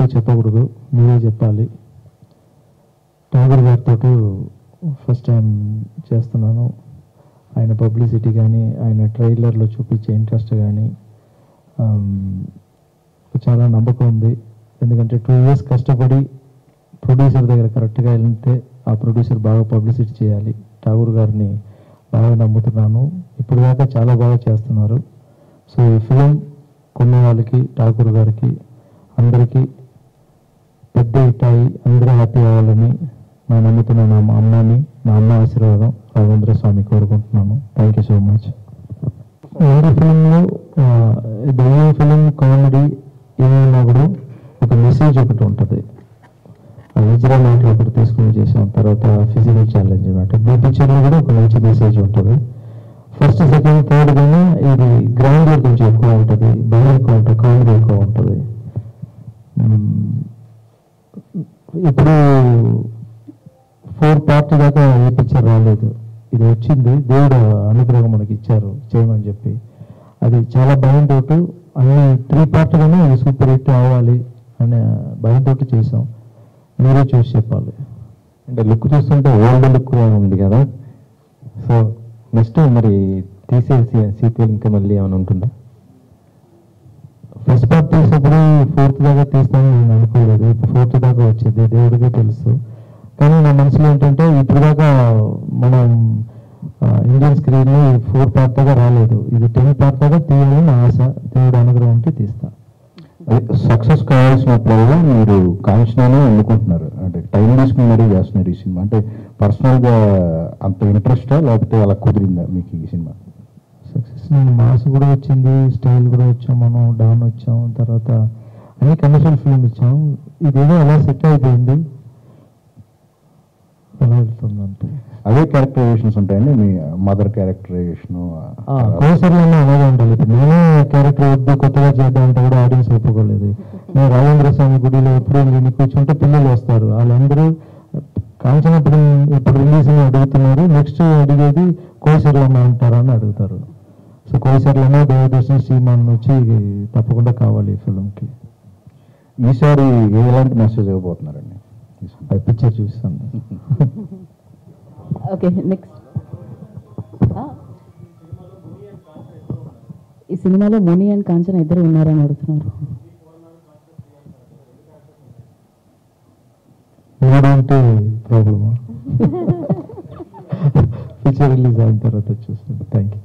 ఎక్కువ చెప్పకూడదు, మీరే చెప్పాలి. ఠాగూర్ గారితో ఫస్ట్ టైం చేస్తున్నాను. ఆయన పబ్లిసిటీ కానీ, ఆయన ట్రైలర్లో చూపించే ఇంట్రెస్ట్ కానీ చాలా నమ్మకం ఉంది. ఎందుకంటే 2 years కష్టపడి ప్రొడ్యూసర్ దగ్గర కరెక్ట్గా వెళ్తే ఆ ప్రొడ్యూసర్ బాగా పబ్లిసిటీ చేయాలి. ఠాగూర్ గారిని బాగా నమ్ముతున్నాను. ఇప్పుడు దాకా చాలా బాగా చేస్తున్నారు. సో ఈ ఫిలిం కొన్న వాళ్ళకి, ఠాగూర్ గారికి, అందరికీ పెద్ద హిట్టాయి, అందరూ హ్యాపీ అవ్వాలని నా నమ్ముతున్న నా అమ్మని, నా అమ్మ ఆశీర్వాదం రాఘవేంద్ర స్వామి కోరుకుంటున్నాను. Thank you so much. ఈ ఫిలింలో దయ్యం ఫిలిం కామెడీ ఏమైనా కూడా ఒక మెసేజ్ ఒకటి ఉంటుంది. విజయ మ్యాటర్ ఒకటి తీసుకుని చేసాం. తర్వాత ఫిజికల్ ఛాలెంజ్ మ్యాటర్. ఈ పిక్చర్లో కూడా ఒక మంచి మెసేజ్ ఉంటుంది. ఫస్ట్, సెకండ్, థర్డ్ కానీ ఇది గ్రౌండ్ కొంచెం ఎక్కువ ఉంటుంది, భయం ఎక్కువ ఉంటుంది, కామెడీ ఎక్కువ ఉంటుంది. ఇప్పుడు 4 part దాకా ఏ పిక్చర్ రాలేదు. ఇది వచ్చింది, దేవుడు అనుగ్రహం మనకి ఇచ్చారు చేయమని చెప్పి. అది చాలా భయంతో అన్ని 3 part గానే అది సూపర్ హిట్ అవ్వాలి అనే భయంతో చేసాం. మీరే చూసి చెప్పాలి. అంటే లుక్ చూస్తుంటే ఓల్డ్ లుక్ ఉంది కదా, సో నెక్స్ట్ మరి తీసేసి సీక్వెల్ ఇంకా మళ్ళీ ఏమైనా ఉంటుందా? ఫస్ట్ పార్ట్ తీసినప్పుడు 4th దాకా తీస్తాను నేను అనుకోలేదు. ఇప్పుడు 4th దాకా వచ్చింది, దేవుడికే తెలుసు. కానీ నా మనసులో ఏంటంటే ఇప్పుడు దాకా మనం ఇండియన్ స్క్రీన్లో 4 part దాకా రాలేదు. ఇది 10 part దాకా తీయాలని నా ఆశ. దేవుడు అనుగ్రహం ఉంటే తీస్తా. సక్సెస్ కావాల్సినప్పుడల్లా మీరు కాంక్షణనే ఎన్నుకుంటున్నారు, అంటే టైం తీసుకుని మరీ చేస్తున్నారు ఈ సినిమా. అంటే పర్సనల్గా అంత ఇంట్రెస్టా లేకపోతే అలా కుదిరిందా మీకు ఈ సినిమా? సక్సెస్ మాస్ కూడా వచ్చింది, స్టైల్ కూడా వచ్చాం, మనం డాన్ వచ్చాం, తర్వాత అన్ని కమర్షియల్ ఫిల్మ్ ఇచ్చాం. ఇదేదో అలా సెట్ అయిపోయింది, అలా వెళ్తుంది అంతే. అదే క్యారెక్టరైజేషన్స్ ఉంటాయండి మీ మదర్ క్యారెక్టరైజేషన్? కోసర్లోనే అలాగే ఉండాలి. ఇప్పుడు నేనే క్యారెక్టర్ వద్దు కొత్తగా చేద్దామంటే కూడా ఆడియన్స్ ఒప్పుకోలేదు. నేను రాఘవేంద్ర స్వామి గుడిలో ఎప్పుడు నేను కూర్చుంటే పిల్లలు వస్తారు, వాళ్ళందరూ కాంచన ఇప్పుడు రిలీజ్ అని అడుగుతున్నారు. నెక్స్ట్ అడిగేది కోసర్లమ్మ అంటారా అని అడుగుతారు. సో కోసర్లమ్మ, దేవదర్శన్, శ్రీమాన్ వచ్చి తప్పకుండా కావాలి ఈ ఫిల్మ్కి. ఈసారి ఎలాంటి మెసేజ్ ఇవ్వబోతున్నారండి? పిక్చర్ చూస్తాను. Okay, next. ఈ సినిమాలో ముని అండ్ కాంచన ఇద్దరు ఉన్నారని అడుగుతున్నారు. అంటే ప్రాబ్లమా? పిక్చర్ రిలీజ్ అయిన తర్వాత చూస్తాను. Thank you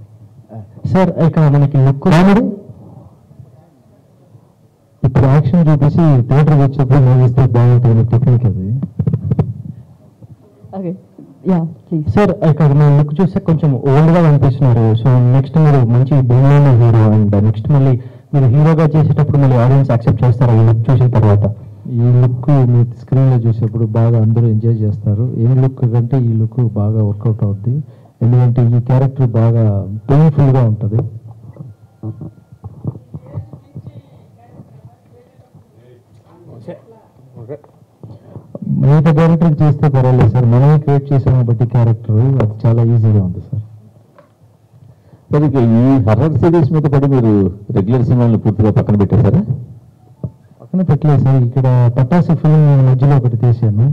sir. ఇక్కడ మనకి లుక్ రాముడు ఇప్పుడు యాక్షన్ చూపించి థియేటర్కి వచ్చేప్పుడు మూవీస్తే బాగుంటుంది టెక్నిక్ అది. Okay, yeah please. సార్ ఇక్కడ మన లుక్ చూస్తే కొంచెం ఓల్డ్గా కనిపిస్తున్నారు. సో నెక్స్ట్ మీరు మంచి బెంగళూరు హీరో, అండ్ నెక్స్ట్ మళ్ళీ మీరు హీరోగా చేసేటప్పుడు మళ్ళీ ఆడియన్స్ యాక్సెప్ట్ చేస్తారా ఈ లుక్ చూసిన తర్వాత? ఈ లుక్ మీరు స్క్రీన్లో చూసేప్పుడు బాగా అందరూ ఎంజాయ్ చేస్తారు. ఏ లుక్ కంటే ఈ లుక్ బాగా వర్కౌట్ అవుద్ది. ఎందుకంటే ఈ క్యారెక్టర్ బాగా పెయిన్ఫుల్గా ఉంటుంది. మిగతా క్యారెక్టర్ చేస్తే పర్వాలేదు సార్, మనమే క్రియేట్ చేసాం కాబట్టి క్యారెక్టర్ అది చాలా ఈజీగా ఉంది సార్. మరి ఈ హర్రర్ సిరీస్ మీద పడి మీరు రెగ్యులర్ సినిమాలను పూర్తిగా పక్కన పెట్టేశారా? పక్కన పెట్టలేదు సార్. ఇక్కడ పటాసు ఫిలిం మధ్యలో ఒకటి తీశాను.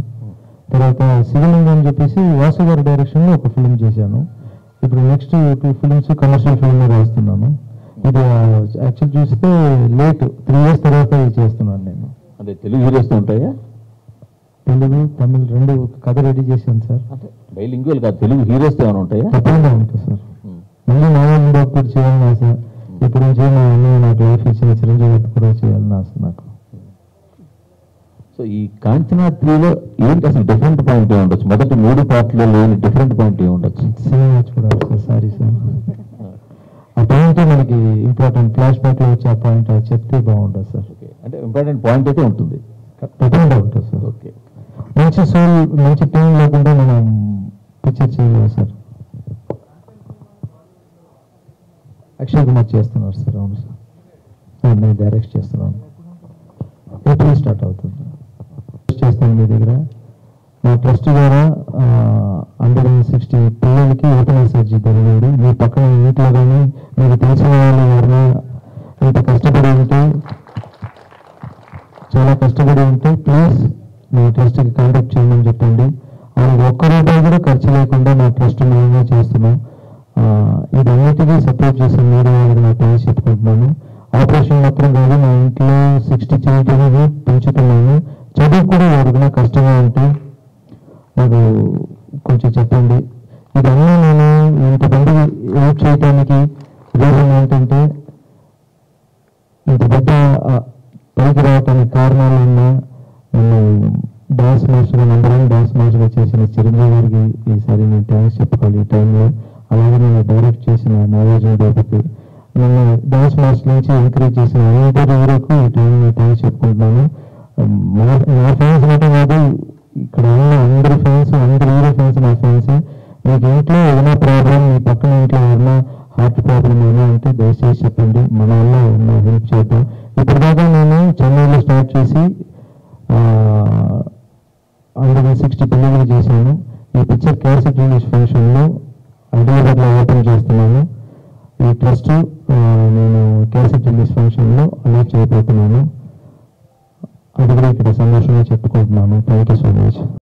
తర్వాత శివలింగం అని చెప్పేసి వాసు గారి డైరెక్షన్లో ఒక ఫిలిం చేశాను. ఇప్పుడు నెక్స్ట్ 2 films కమర్షియల్ ఫిల్మ్ రాస్తున్నాను. ఇది యాక్చువల్ చూస్తే లేట్ 3 years తర్వాత ఇది చేస్తున్నాను నేను. అంటే తెలుగు హీరోస్ ఉంటాయా? తెలుగు, తమిళ్ 2 కథ రెడీ చేశాను సార్. అంటే బైలింగ్వల్ కాదు, తెలుగు హీరోస్ ఏమైనా ఉంటాయా? తప్పకుండా ఉంటుంది సార్. మళ్ళీ నారాయణ బాబు కూడా చేయాలని ఆశ. ఇప్పుడు నుంచి మా అన్నయ్య నాకు లైఫ్ ఇచ్చిన చిరంజీవి కూడా చేయాలని ఆశ నాకు. సో ఈ కాంచనా 3లో ఏంటి అసలు డిఫరెంట్ పాయింట్ ఏ ఉండొచ్చు? మొదటి 3 parts లేని డిఫరెంట్ పాయింట్ ఏ ఉండొచ్చు? సినిమా చూడాలి సార్. సారీ సార్, ఆ పాయింట్ మనకి ఇంపార్టెంట్. ఫ్లాష్ బ్యాక్ లో వచ్చే ఆ పాయింట్ చెప్తే బాగుంటుంది సార్. ఓకే, అంటే ఇంపార్టెంట్ పాయింట్ అయితే ఉంటుంది, తప్పకుండా ఉంటుంది సార్. ఓకే, మంచి సోల్, మంచి టీం లేకుండా మనం పిక్చర్ చేయలేము సార్. అక్షయ్ కుమార్ చేస్తున్నారు సార్. అవును సార్, నేను డైరెక్ట్ చేస్తున్నాను. ఏప్రిల్ స్టార్ట్ అవుతుంది. చేస్తాను మీ దగ్గర. మా ట్రస్ట్ ద్వారా 160 పిల్లలకి ఓపెన్ సర్జరీ జరిగింది. మీ పక్కన ఇంట్లో కానీ మీకు తెలిసిన వాళ్ళు ఎవరైనా ఇంత కష్టపడి ఉంటే చాలా కష్టపడి ఉంటే ప్లీజ్ నా ట్రస్ట్కి కాంటాక్ట్ చేయమని చెప్పండి. వాళ్ళకి ఒక్క రూపాయి కూడా ఖర్చు లేకుండా నా ట్రస్ట్ మేమే చేస్తున్నాం. ఇదన్నిటికీ సపోర్ట్ చేసిన మీరు నా థ్యాంక్స్ చెప్పుకుంటున్నాను. ఆపరేషన్ మాత్రం కాదు, మా ఇంట్లో 60 చిల్డ్రన్కి పెంచుతున్నాను. చదువు కూడా ఎవరికైనా కష్టంగా ఉంటే నాకు కొంచెం చెప్పండి. ఇదన్నీ నేను ఇంతమంది హెల్ప్ చేయడానికి రీజన్ ఏంటంటే, ఇంత పెద్ద పైకి రావటానికి కారణాలు ఉన్న నన్ను డాన్స్ మాస్టర్గా డాన్స్ మాస్టర్గా చేసిన చిరంజీవి గారికి ఈసారి నేను థ్యాంక్స్ చెప్పుకోవాలి ఈ టైంలో. అలాగే నేను డైరెక్ట్ చేసిన నాగార్జున బాబుకి, నన్ను డాన్స్ మాస్టర్ నుంచి ఎంకరేజ్ చేసిన అందరి హీరోకు ఈ టైంలో థ్యాంక్స్ చెప్పుకుంటున్నాను. నా ఫ్యాన్స్ అంటే కాదు, ఇక్కడ ఉన్న అందరి ఫ్యాన్స్, అందరి హీరో ఫ్యాన్స్ నా ఫ్యాన్స్. మీకు ఇంట్లో ఏదైనా ప్రాబ్లం, మీ పక్కన ఇంట్లో ఏదైనా హార్ట్ ప్రాబ్లం ఏమైనా అంటే దయచేసి చెప్పండి, మన వల్ల ఉన్న హెల్ప్ చేద్దాం. ఇప్పటిదాకా నేను చెన్నైలో స్టార్ట్ చేసి 160 పెళ్ళిళ్ళు చేశాను. ఈ పిక్చర్ క్యాసెట్ రిలీజ్ ఫంక్షన్లో హైదరాబాద్లో ఓపెన్ చేస్తున్నాను. ఈ ట్రస్ట్ నేను క్యాసెట్ రిలీజ్ ఫంక్షన్లో అలాట్ చేయబోతున్నాను. అది కూడా ఇక్కడ సంతోషంగా చెప్పుకుంటున్నాను. Thank you so much.